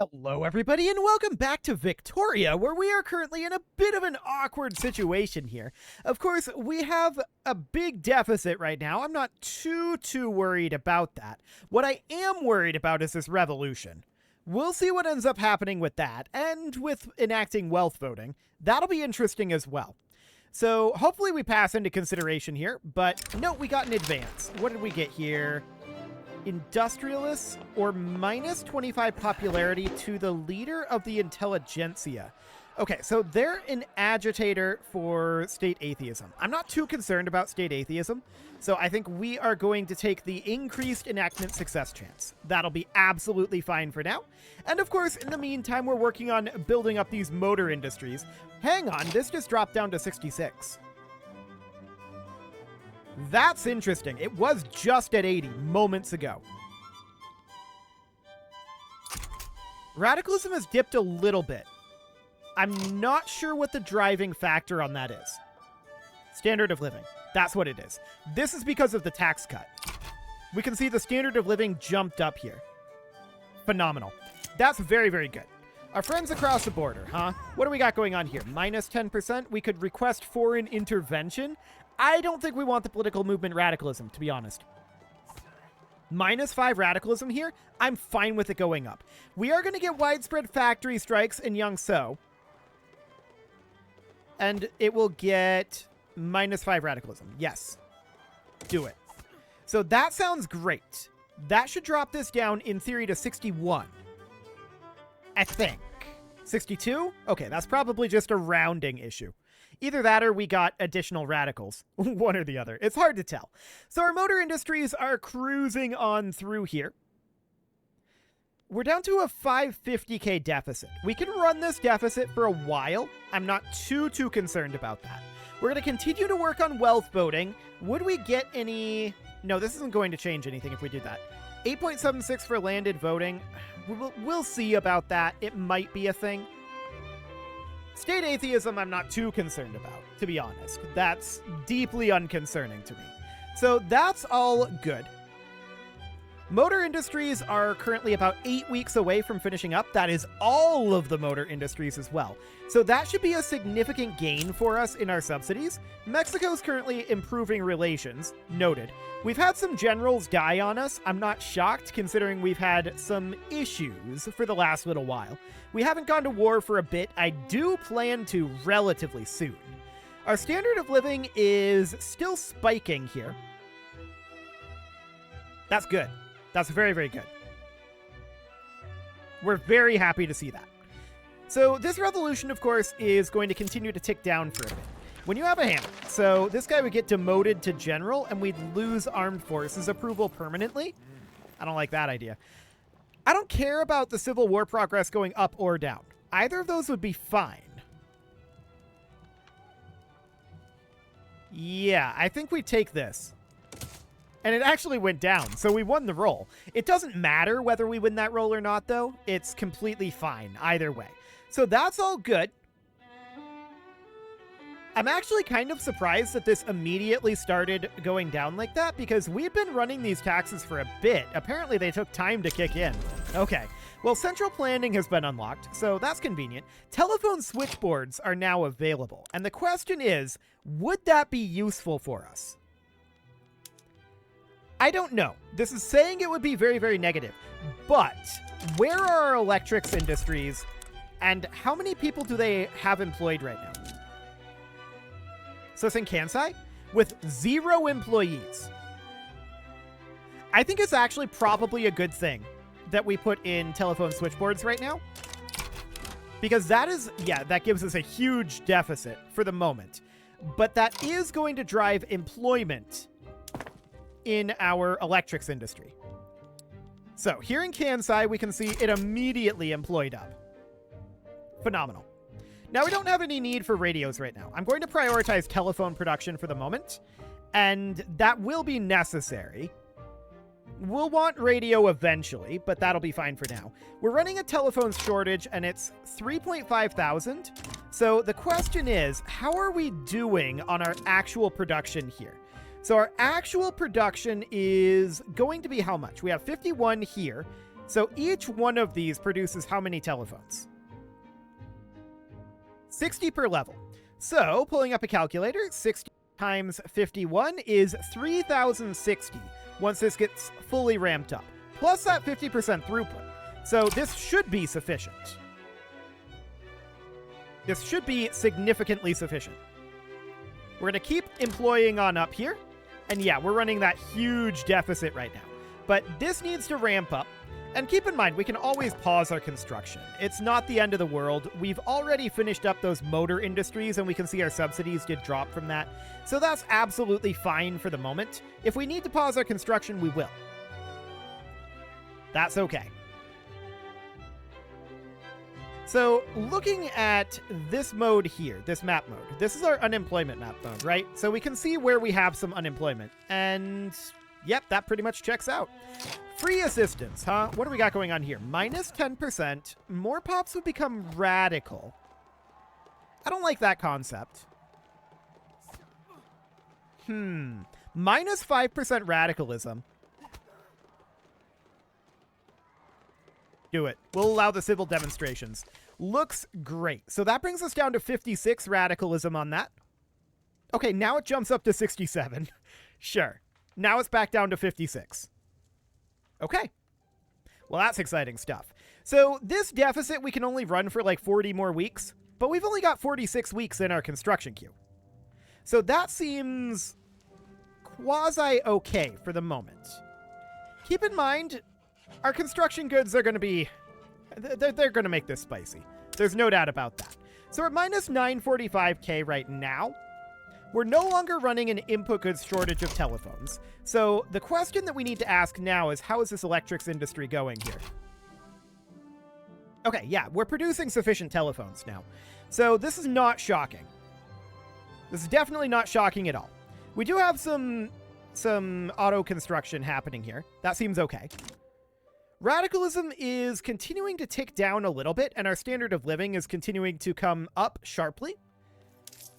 Hello, everybody, and welcome back to Victoria, where we are currently in a bit of an awkward situation here. Of course, we have a big deficit right now. I'm not too worried about that. What I am worried about is this revolution. We'll see what ends up happening with that, and with enacting wealth voting. That'll be interesting as well. So hopefully we pass into consideration here, but no, we got an advance. What did we get here? Industrialists, or minus 25 popularity to the leader of the intelligentsia. Okay, so they're an agitator for state atheism. I'm not too concerned about state atheism, so I think we are going to take the increased enactment success chance. That'll be absolutely fine for now. And of course, in the meantime, we're working on building up these motor industries. Hang on, this just dropped down to 66. That's interesting. It was just at 80 moments ago. Radicalism has dipped a little bit. I'm not sure what the driving factor on that is. Standard of living. That's what it is. This is because of the tax cut. We can see the standard of living jumped up here. Phenomenal. That's very, very good. Our friends across the border, huh? What do we got going on here? Minus 10%? We could request foreign intervention? I don't think we want the political movement radicalism, to be honest. Minus 5 radicalism here? I'm fine with it going up. We are going to get widespread factory strikes in Yangzhou. And it will get minus 5 radicalism. Yes. Do it. So that sounds great. That should drop this down, in theory, to 61. I think. 62? Okay, that's probably just a rounding issue. Either that or we got additional radicals. One or the other. It's hard to tell. So our motor industries are cruising on through here. We're down to a 550k deficit. We can run this deficit for a while. I'm not too concerned about that. We're going to continue to work on wealth voting. Would we get any... No, this isn't going to change anything if we do that. 8.76 for landed voting. We'll see about that. It might be a thing. State atheism, I'm not too concerned about, to be honest. That's deeply unconcerning to me. So that's all good. Motor industries are currently about 8 weeks away from finishing up. That is all of the motor industries as well. So that should be a significant gain for us in our subsidies. Mexico's currently improving relations. Noted. We've had some generals die on us. I'm not shocked, considering we've had some issues for the last little while. We haven't gone to war for a bit. I do plan to relatively soon. Our standard of living is still spiking here. That's good. That's very, very good. We're very happy to see that. So this revolution, of course, is going to continue to tick down for a bit. When you have a hammer, so this guy would get demoted to general and we'd lose armed forces approval permanently. I don't like that idea. I don't care about the Civil War progress going up or down. Either of those would be fine. Yeah, I think we take this. And it actually went down, so we won the roll. It doesn't matter whether we win that roll or not, though. It's completely fine either way. So that's all good. I'm actually kind of surprised that this immediately started going down like that, because we've been running these taxes for a bit. Apparently they took time to kick in. Okay, well, central planning has been unlocked, so that's convenient. Telephone switchboards are now available, and the question is, would that be useful for us? I don't know. This is saying it would be very, very negative, but where are our electrics industries, and how many people do they have employed right now? So it's in Kansai with 0 employees. I think it's actually probably a good thing that we put in telephone switchboards right now, because that is, yeah, that gives us a huge deficit for the moment, but that is going to drive employment in our electrics industry. So here in Kansai, we can see it immediately employed up. Phenomenal. Now, we don't have any need for radios right now. I'm going to prioritize telephone production for the moment, and that will be necessary. We'll want radio eventually, but that'll be fine for now. We're running a telephone shortage, and it's 3,500. So the question is, how are we doing on our actual production here? So our actual production is going to be how much? We have 51 here. So each one of these produces how many telephones? 60 per level. So, pulling up a calculator, 60 times 51 is 3,060 once this gets fully ramped up. Plus that 50% throughput. So this should be sufficient. This should be significantly sufficient. We're going to keep employing on up here. And yeah, we're running that huge deficit right now. But this needs to ramp up. And keep in mind, we can always pause our construction. It's not the end of the world. We've already finished up those motor industries, and we can see our subsidies did drop from that. So that's absolutely fine for the moment. If we need to pause our construction, we will. That's okay. So looking at this mode here, this map mode, this is our unemployment map mode, right? So we can see where we have some unemployment. And yep, that pretty much checks out. Free assistance, huh? What do we got going on here? Minus 10%. More pops would become radical. I don't like that concept. Minus 5% radicalism. Do it. We'll allow the civil demonstrations. Looks great. So that brings us down to 56 radicalism on that. Okay, now it jumps up to 67. Sure. Now it's back down to 56. Okay. Well, that's exciting stuff. So this deficit we can only run for like 40 more weeks, but we've only got 46 weeks in our construction queue. So that seems quasi-okay for the moment. Keep in mind, our construction goods are going to be... They're going to make this spicy. There's no doubt about that. So we're at minus 945k right now. We're no longer running an input goods shortage of telephones. So the question that we need to ask now is, how is this electrics industry going here? Okay, yeah, we're producing sufficient telephones now. So this is not shocking. This is definitely not shocking at all. We do have some auto construction happening here. That seems okay. Radicalism is continuing to tick down a little bit, and our standard of living is continuing to come up sharply.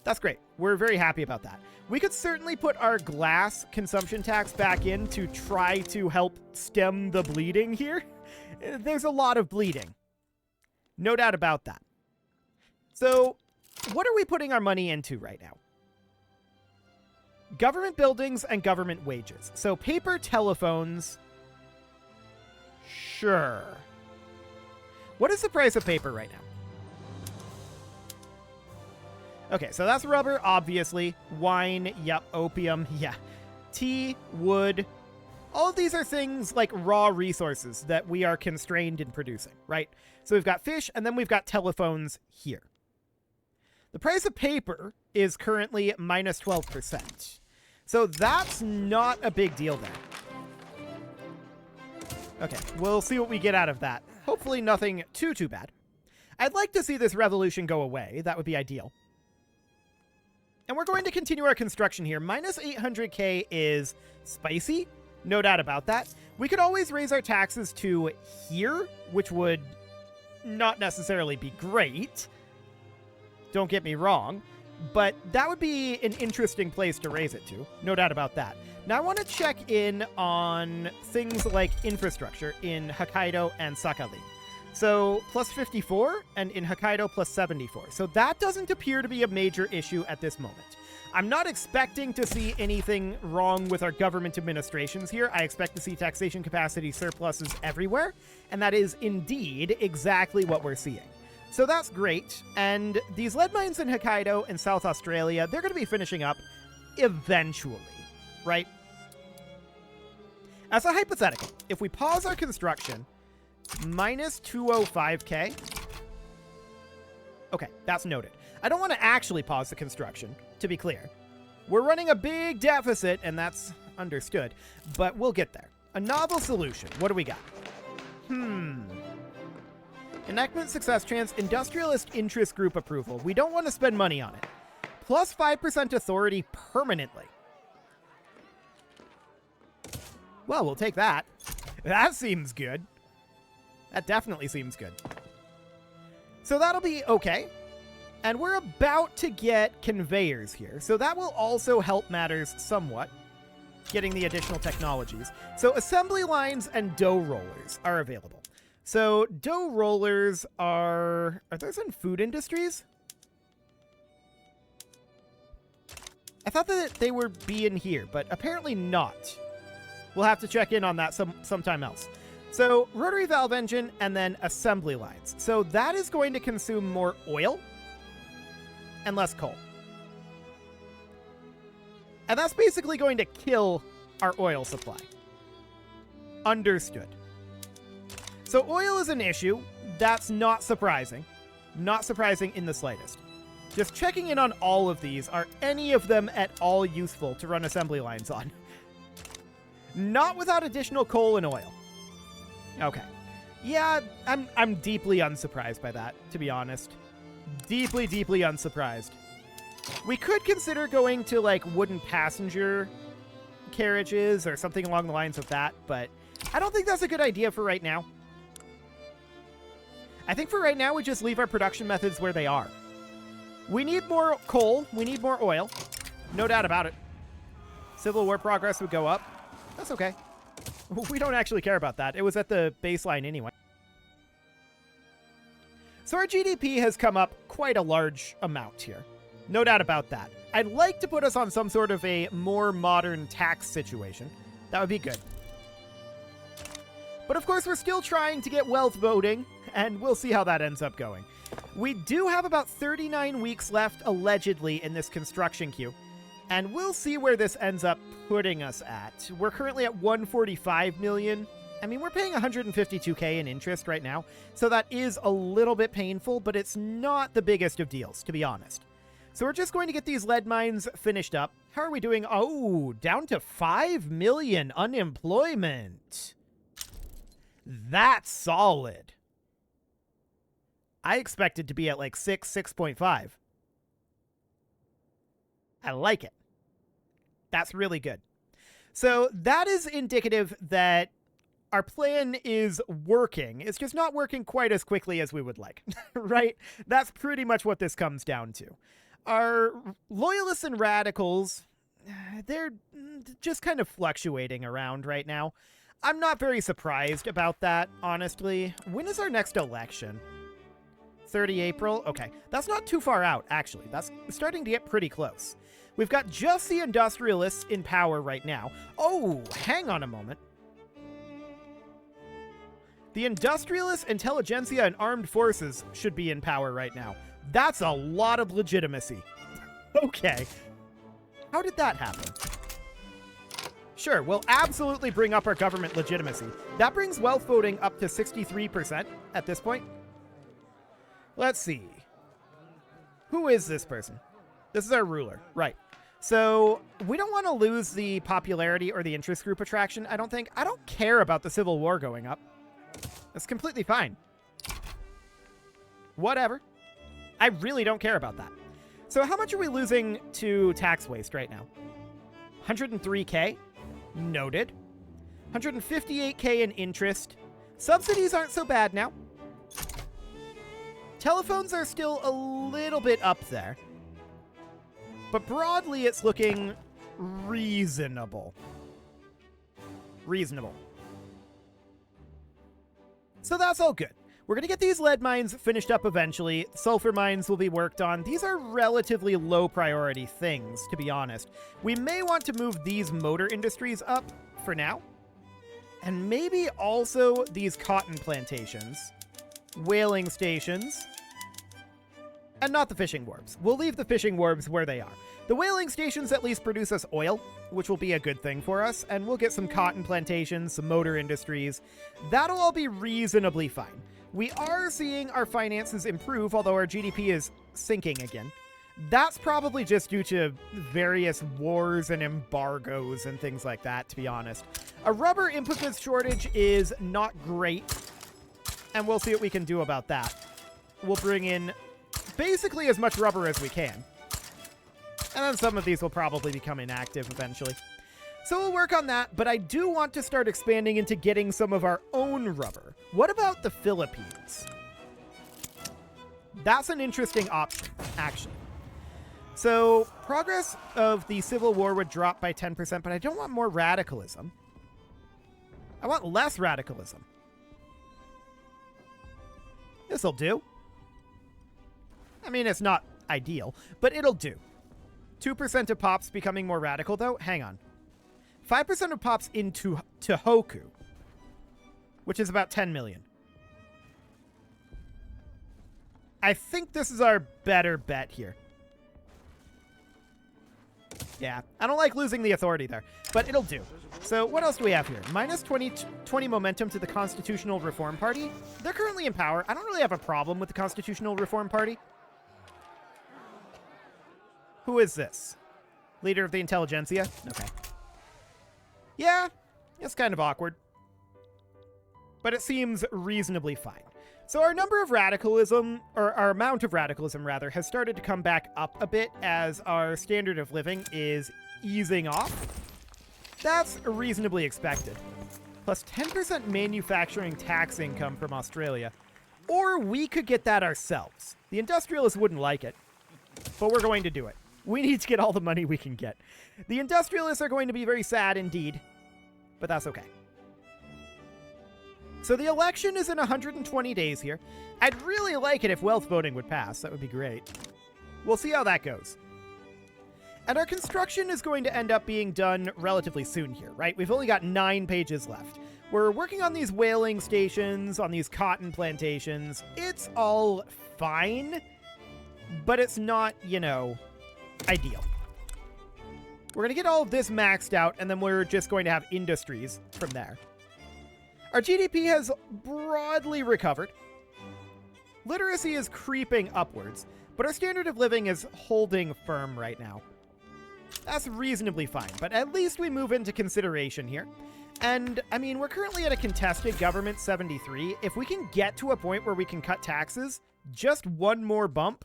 That's great. We're very happy about that. We could certainly put our glass consumption tax back in to try to help stem the bleeding here. There's a lot of bleeding. No doubt about that. So, what are we putting our money into right now? Government buildings and government wages. So, paper telephones. Sure. What is the price of paper right now? Okay, so that's rubber, obviously. Wine, yep. Opium, yeah. Tea, wood. All of these are things like raw resources that we are constrained in producing, right? So we've got fish, and then we've got telephones here. The price of paper is currently minus 12%. So that's not a big deal there. Okay, we'll see what we get out of that. Hopefully nothing too bad. I'd like to see this revolution go away. That would be ideal. And we're going to continue our construction here. Minus 800k is spicy. No doubt about that. We could always raise our taxes to here, which would not necessarily be great. Don't get me wrong. But that would be an interesting place to raise it to. No doubt about that. Now I want to check in on things like infrastructure in Hokkaido and Sakhalin. So plus 54, and in Hokkaido plus 74. So that doesn't appear to be a major issue at this moment. I'm not expecting to see anything wrong with our government administrations here. I expect to see taxation capacity surpluses everywhere, and that is indeed exactly what we're seeing. So that's great, and these lead mines in Hokkaido and South Australia, they're going to be finishing up eventually, right? As a hypothetical, if we pause our construction, minus 205k. Okay, that's noted. I don't want to actually pause the construction, to be clear. We're running a big deficit, and that's understood, but we'll get there. A novel solution. What do we got? Enactment success chance, industrialist interest group approval. We don't want to spend money on it. Plus 5% authority permanently. Well, we'll take that. That seems good. That definitely seems good. So that'll be okay. And we're about to get conveyors here. So that will also help matters somewhat. getting the additional technologies. So assembly lines and dough rollers are available. So dough rollers are those in food industries? I thought that they would be in here, but apparently not. We'll have to check in on that sometime else. So rotary valve engine and then assembly lines. So that is going to consume more oil and less coal. And that's basically going to kill our oil supply. Understood. So oil is an issue. That's not surprising. Not surprising in the slightest. Just checking in on all of these. Are any of them at all useful to run assembly lines on? Not without additional coal and oil. Okay. Yeah, I'm deeply unsurprised by that, to be honest. Deeply, deeply unsurprised. We could consider going to, like, wooden passenger carriages or something along the lines of that, but I don't think that's a good idea for right now. I think for right now, we just leave our production methods where they are. We need more coal. We need more oil. No doubt about it. Civil War progress would go up. That's okay. We don't actually care about that. It was at the baseline anyway. So our GDP has come up quite a large amount here. No doubt about that. I'd like to put us on some sort of a more modern tax situation. That would be good. But of course, we're still trying to get wealth voting, and we'll see how that ends up going. We do have about 39 weeks left, allegedly, in this construction queue. And we'll see where this ends up putting us at. We're currently at 145 million. I mean, we're paying 152k in interest right now, so that is a little bit painful, but it's not the biggest of deals, to be honest. So we're just going to get these lead mines finished up. How are we doing? Oh, down to 5 million unemployment. That's solid. I expected to be at like 6.5. I like it. That's really good. So that is indicative that our plan is working. It's just not working quite as quickly as we would like, right? That's pretty much what this comes down to. Our loyalists and radicals, they're just kind of fluctuating around right now. I'm not very surprised about that, honestly. When is our next election? 30 April? Okay, that's not too far out, actually. That's starting to get pretty close. We've got just the industrialists in power right now. Oh, hang on a moment. The industrialists, intelligentsia, and armed forces should be in power right now. That's a lot of legitimacy. Okay. How did that happen? Sure, we'll absolutely bring up our government legitimacy. That brings wealth voting up to 63% at this point. Let's see. Who is this person? This is our ruler. Right. So we don't want to lose the popularity or the interest group attraction, I don't think. I don't care about the Civil War going up. That's completely fine. Whatever. I really don't care about that. So how much are we losing to tax waste right now? 103k? Noted. 158k in interest. Subsidies aren't so bad now. Telephones are still a little bit up there. But broadly, it's looking reasonable. Reasonable. So that's all good. We're going to get these lead mines finished up eventually. Sulfur mines will be worked on. These are relatively low priority things, to be honest. We may want to move these motor industries up for now. And maybe also these cotton plantations, whaling stations, and not the fishing wharves. We'll leave the fishing wharves where they are. The whaling stations at least produce us oil, which will be a good thing for us, and we'll get some cotton plantations, some motor industries. That'll all be reasonably fine. We are seeing our finances improve, although our GDP is sinking again. That's probably just due to various wars and embargoes and things like that, to be honest. A rubber input goods shortage is not great, and we'll see what we can do about that. We'll bring in basically as much rubber as we can. And then some of these will probably become inactive eventually. So we'll work on that, but I do want to start expanding into getting some of our own rubber. What about the Philippines? That's an interesting option, actually. So progress of the Civil War would drop by 10%, but I don't want more radicalism. I want less radicalism. This'll do. I mean, it's not ideal, but it'll do. 2% of pops becoming more radical, though? Hang on. 5% of pops into Tohoku, which is about 10 million. I think this is our better bet here. Yeah, I don't like losing the authority there, but it'll do. So what else do we have here? Minus 20 momentum to the Constitutional Reform Party. They're currently in power. I don't really have a problem with the Constitutional Reform Party. Who is this? Leader of the intelligentsia? Okay. Yeah, it's kind of awkward. But it seems reasonably fine. So our number of radicalism, or our amount of radicalism rather, has started to come back up a bit as our standard of living is easing off. That's reasonably expected. Plus 10% manufacturing tax income from Australia. Or we could get that ourselves. The industrialists wouldn't like it, but we're going to do it. We need to get all the money we can get. The industrialists are going to be very sad indeed, but that's okay. So the election is in 120 days here. I'd really like it if wealth voting would pass. That would be great. We'll see how that goes. And our construction is going to end up being done relatively soon here, right? We've only got 9 pages left. We're working on these whaling stations, on these cotton plantations. It's all fine, but it's not, you know, ideal. We're going to get all of this maxed out, and then we're just going to have industries from there. Our GDP has broadly recovered. Literacy is creeping upwards, but our standard of living is holding firm right now. That's reasonably fine, but at least we move into consideration here. And, I mean, we're currently at a contested government 73. If we can get to a point where we can cut taxes, just one more bump,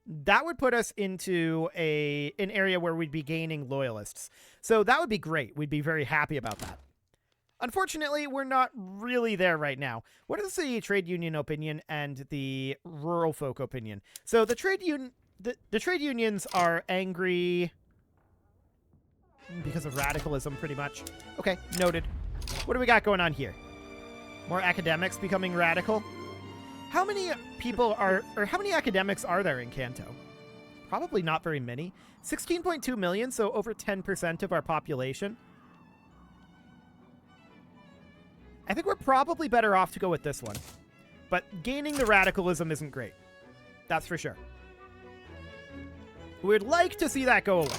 that would put us into an area where we'd be gaining loyalists. So that would be great. We'd be very happy about that. Unfortunately, we're not really there right now. What is the trade union opinion and the rural folk opinion? So the trade unions are angry because of radicalism, pretty much. Okay, noted. What do we got going on here? More academics becoming radical? How many people are, or how many academics are there in Kanto? Probably not very many. 16.2 million, so over 10% of our population. I think we're probably better off to go with this one. But gaining the radicalism isn't great. That's for sure. We'd like to see that go away.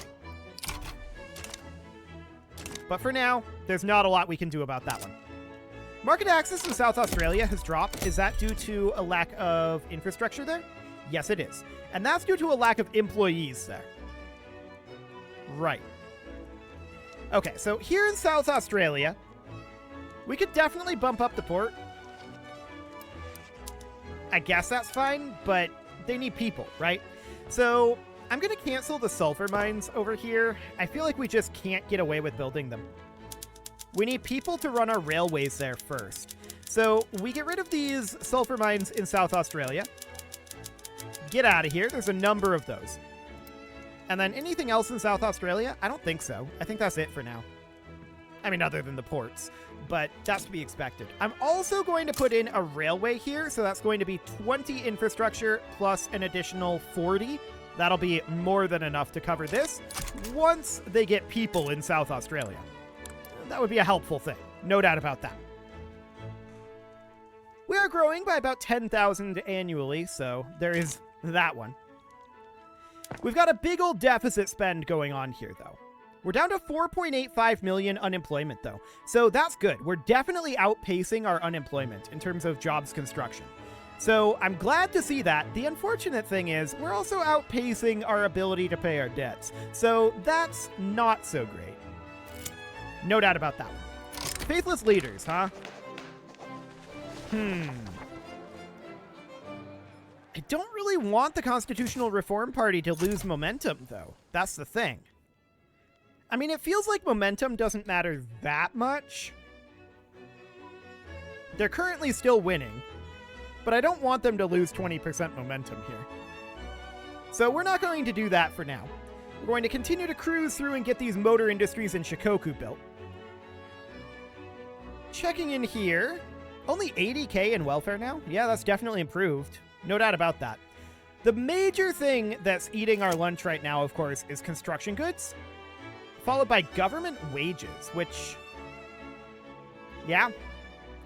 But for now, there's not a lot we can do about that one. Market access in South Australia has dropped. Is that due to a lack of infrastructure there? Yes, it is. And that's due to a lack of employees there. Right. Okay, so here in South Australia, we could definitely bump up the port. I guess that's fine, but they need people, right? So I'm going to cancel the sulfur mines over here. I feel like we just can't get away with building them. We need people to run our railways there first. So we get rid of these sulfur mines in South Australia. Get out of here. There's a number of those. And then anything else in South Australia? I don't think so. I think that's it for now. I mean, other than the ports, but that's to be expected. I'm also going to put in a railway here, so that's going to be 20 infrastructure plus an additional 40. That'll be more than enough to cover this once they get people in South Australia. That would be a helpful thing. No doubt about that. We are growing by about 10,000 annually, so there is that one. We've got a big old deficit spend going on here, though. We're down to 4.85 million unemployment, though. So that's good. We're definitely outpacing our unemployment in terms of jobs construction. So I'm glad to see that. The unfortunate thing is we're also outpacing our ability to pay our debts. So that's not so great. No doubt about that one. Faithless leaders, huh? I don't really want the Constitutional Reform Party to lose momentum, though. That's the thing. I mean, it feels like momentum doesn't matter that much. They're currently still winning, but I don't want them to lose 20% momentum here. So we're not going to do that for now. We're going to continue to cruise through and get these motor industries in Shikoku built. Checking in here. Only 80k in welfare now? Yeah, that's definitely improved. No doubt about that. The major thing that's eating our lunch right now, of course, is construction goods, followed by government wages, which, yeah,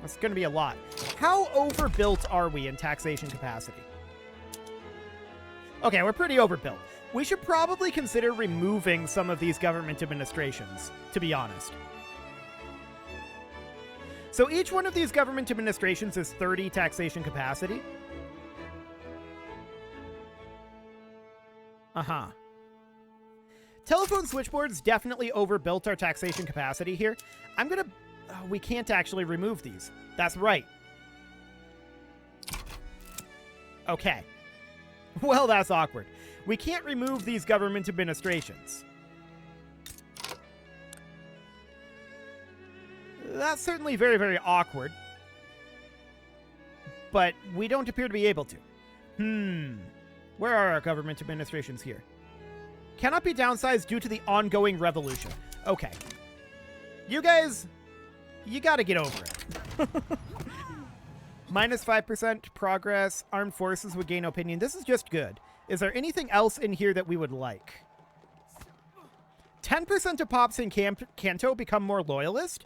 that's going to be a lot. How overbuilt are we in taxation capacity? Okay, we're pretty overbuilt. We should probably consider removing some of these government administrations, to be honest. So each one of these government administrations is 30 taxation capacity. Uh-huh. Telephone switchboards definitely overbuilt our taxation capacity here. I'm gonna... we can't actually remove these. That's right. Okay. Well, that's awkward. We can't remove these government administrations. That's certainly very, very awkward. But we don't appear to be able to. Where are our government administrations here? Cannot be downsized due to the ongoing revolution. Okay. You guys, you gotta get over it. Minus 5% progress. Armed forces would gain opinion. This is just good. Is there anything else in here that we would like? 10% of pops in Kanto become more loyalist?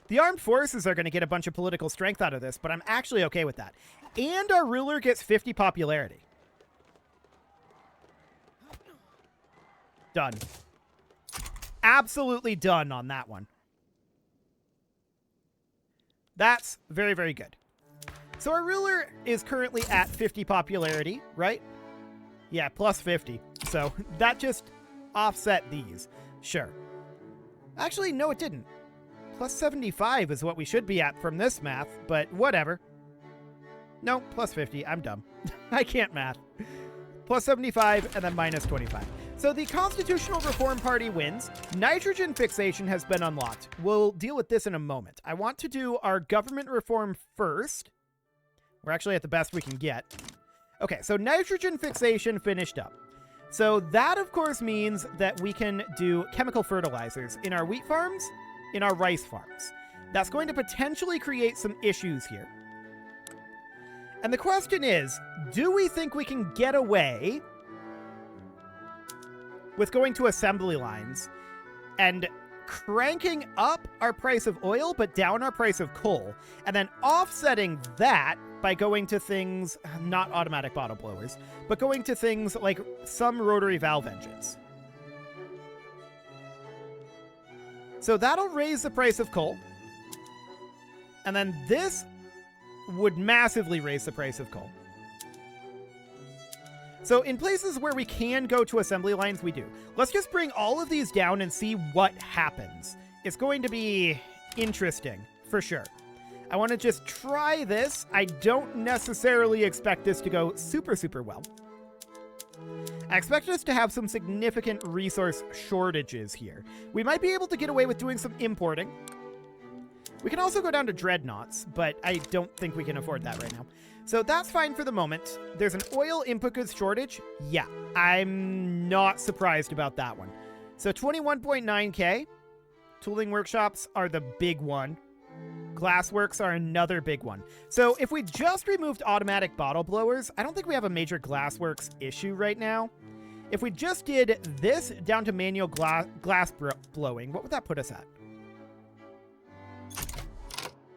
The armed forces are going to get a bunch of political strength out of this, but I'm actually okay with that. And our ruler gets 50 popularity. Done. Absolutely done on that one. That's very, very good. So our ruler is currently at 50 popularity, right? Yeah, plus 50. So that just offset these. Sure. Actually, no, it didn't. Plus 75 is what we should be at from this math, but whatever. No, plus 50. I'm dumb. I can't math. Plus 75 and then minus 25. So the Constitutional Reform Party wins. Nitrogen fixation has been unlocked. We'll deal with this in a moment. I want to do our government reform first. We're actually at the best we can get. Okay, so nitrogen fixation finished up. So that, of course, means that we can do chemical fertilizers in our wheat farms, in our rice farms. That's going to potentially create some issues here. And the question is, do we think we can get away with going to assembly lines and cranking up our price of oil but down our price of coal, and then offsetting that by going to things, not automatic bottle blowers, but going to things like some rotary valve engines? So that'll raise the price of coal. And then this would massively raise the price of coal. So in places where we can go to assembly lines, we do. Let's just bring all of these down and see what happens. It's going to be interesting, for sure. I want to just try this. I don't necessarily expect this to go super, super well. I expect us to have some significant resource shortages here. We might be able to get away with doing some importing. We can also go down to dreadnoughts, but I don't think we can afford that right now. So that's fine for the moment. There's an oil input goods shortage. Yeah, I'm not surprised about that one. So 21.9k. Tooling workshops are the big one. Glassworks are another big one. So if we just removed automatic bottle blowers, I don't think we have a major glassworks issue right now. If we just did this down to manual glass blowing, what would that put us at?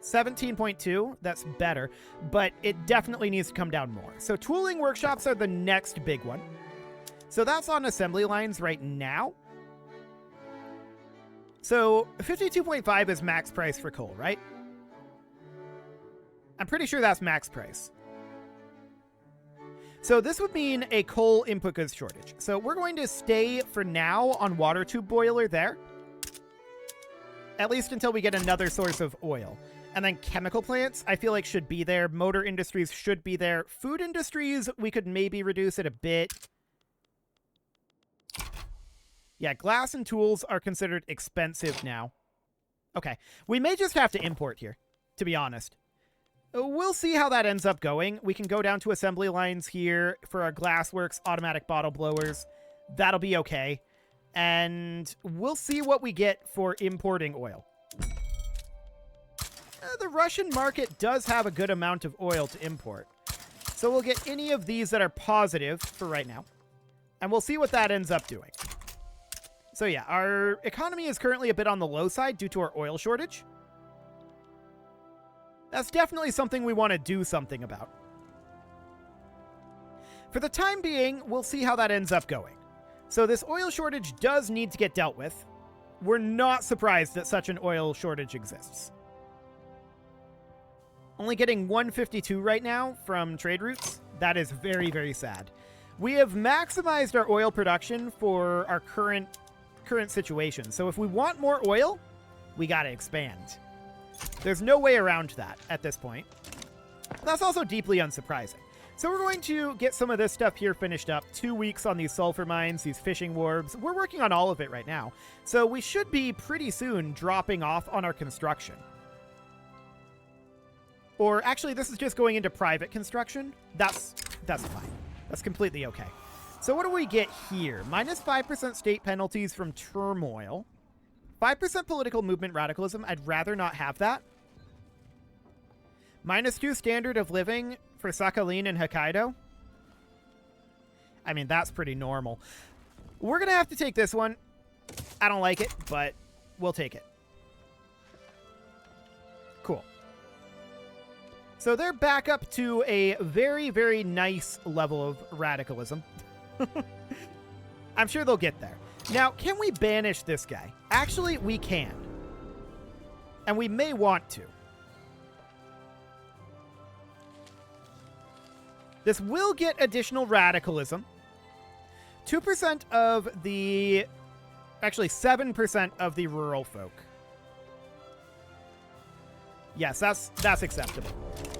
17.2, that's better, but it definitely needs to come down more. So tooling workshops are the next big one. So that's on assembly lines right now. So 52.5 is max price for coal, right? I'm pretty sure that's max price. So this would mean a coal input goods shortage. So we're going to stay for now on water tube boiler there. At least until we get another source of oil. And then chemical plants, I feel like should be there. Motor industries should be there. Food industries, we could maybe reduce it a bit. Yeah, glass and tools are considered expensive now. Okay, we may just have to import here, to be honest. We'll see how that ends up going. We can go down to assembly lines here for our glassworks automatic bottle blowers. That'll be okay. And we'll see what we get for importing oil. The Russian market does have a good amount of oil to import. So we'll get any of these that are positive for right now. And we'll see what that ends up doing. So yeah, our economy is currently a bit on the low side due to our oil shortage. That's definitely something we want to do something about. For the time being, we'll see how that ends up going. So this oil shortage does need to get dealt with. We're not surprised that such an oil shortage exists. Only getting 152 right now from trade routes. That is very, very sad. We have maximized our oil production for our current situation. So if we want more oil, we got to expand. There's no way around that at this point. That's also deeply unsurprising. So we're going to get some of this stuff here finished up. 2 weeks on these sulfur mines, these fishing wharves. We're working on all of it right now. So we should be pretty soon dropping off on our construction. Or actually, this is just going into private construction. That's fine. That's completely okay. So what do we get here? Minus 5% state penalties from turmoil. 5% political movement radicalism. I'd rather not have that. Minus 2 standard of living for Sakhalin and Hokkaido. I mean, that's pretty normal. We're going to have to take this one. I don't like it, but we'll take it. Cool. So they're back up to a very, very nice level of radicalism. I'm sure they'll get there. Now, can we banish this guy? Actually, we can. And we may want to. This will get additional radicalism. 2% of the... Actually, 7% of the rural folk. Yes, that's acceptable.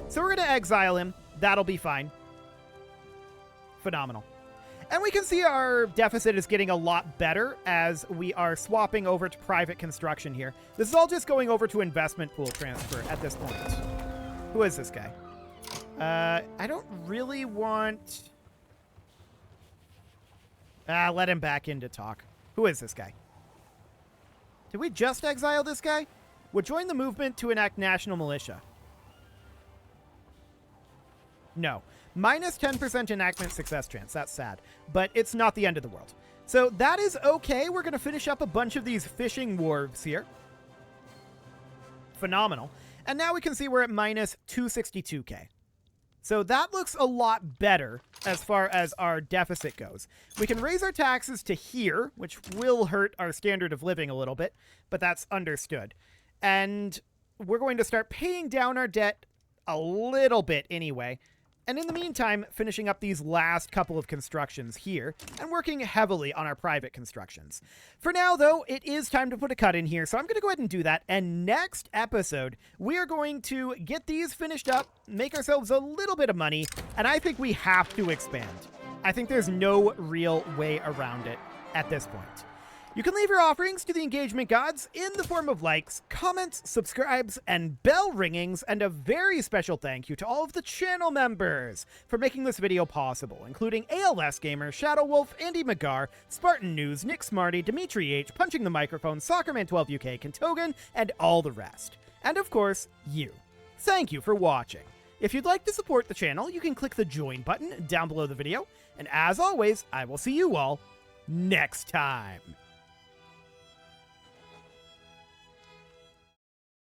So we're going to exile him. That'll be fine. Phenomenal. And we can see our deficit is getting a lot better as we are swapping over to private construction here. This is all just going over to investment pool transfer at this point. Who is this guy? I don't really want... let him back in to talk. Who is this guy? Did we just exile this guy? Would join the movement to enact national militia. No. Minus 10% enactment success chance. That's sad. But it's not the end of the world. So that is okay. We're going to finish up a bunch of these fishing wharves here. Phenomenal. And now we can see we're at minus 262k. So that looks a lot better as far as our deficit goes. We can raise our taxes to here, which will hurt our standard of living a little bit, but that's understood. And we're going to start paying down our debt a little bit anyway. And in the meantime, finishing up these last couple of constructions here and working heavily on our private constructions. For now, though, it is time to put a cut in here, so I'm going to go ahead and do that. And next episode, we are going to get these finished up, make ourselves a little bit of money, and I think we have to expand. I think there's no real way around it at this point. You can leave your offerings to the engagement gods in the form of likes, comments, subscribes, and bell ringings, and a very special thank you to all of the channel members for making this video possible, including ALS Gamer, Shadow Wolf, Andy McGar, Spartan News, Nick Smarty, Dimitri H, Punching the Microphone, Soccerman12UK, Kentogan, and all the rest. And of course, you. Thank you for watching. If you'd like to support the channel, you can click the join button down below the video, and as always, I will see you all next time.